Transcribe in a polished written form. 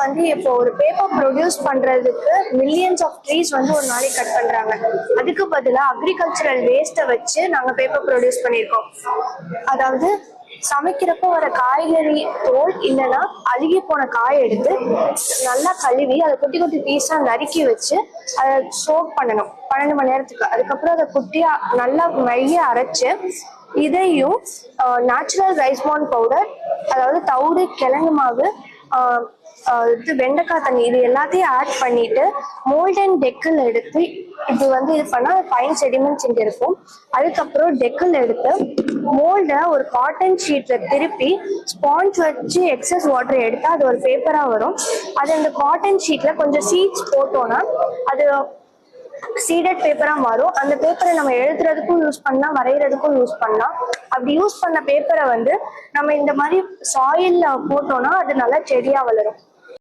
வந்து இப்போ ஒரு பேப்பர் ப்ரொடியூஸ் பண்றதுக்கு மில்லியன்ஸ் ஆஃப் ட்ரீஸ் வந்து ஒரு நாளைக்கு கட் பண்றாங்க. அதுக்கு பதிலாக அக்ரிகல்ச்சரல் வேஸ்ட்டை வச்சு நாங்க பேப்பர் ப்ரொடியூஸ் பண்ணியிருக்கோம். அதாவது சமைக்கிறப்ப வர காய்கறி தோல் இல்லைன்னா அழுகி போன காயை எடுத்து நல்லா கழுவி அதை குட்டி குட்டி பீஸா நறுக்கி வச்சு அதை சோக் பண்ணணும் 12 மணி நேரத்துக்கு. அதுக்கப்புறம் அதை குட்டியா நல்லா மைய அரைச்சு இதையும் நேச்சுரல் ரைஸ்மான் பவுடர், அதாவது தவிடு, கிழங்கு மாவு, இது வெண்டைக்காய் தண்ணி, இது எல்லாத்தையும் ஆட் பண்ணிட்டு மோல்டன் டெக்கில் எடுத்து இது பண்ணா ஃபைன் செடிமெண்ட்ஸ் இங்கே இருக்கும். அதுக்கப்புறம் டெக்கில் எடுத்து மோல்டை ஒரு காட்டன் ஷீட்ல திருப்பி ஸ்பாஞ்ச் வச்சு எக்ஸஸ் வாட்டர் எடுத்தா அது ஒரு பேப்பரா வரும். அது அந்த காட்டன் ஷீட்ல கொஞ்சம் சீட்ஸ் போட்டோம்னா அது சீடட் பேப்பரா மாறும். அந்த பேப்பரை நம்ம எழுதுறதுக்கும் யூஸ் பண்ணலாம், வரைகிறதுக்கும் யூஸ் பண்ணலாம். அப்படி யூஸ் பண்ண பேப்பரை நம்ம இந்த மாதிரி சாயில்ல போட்டோம்னா அது நல்லா செடியா வளரும்.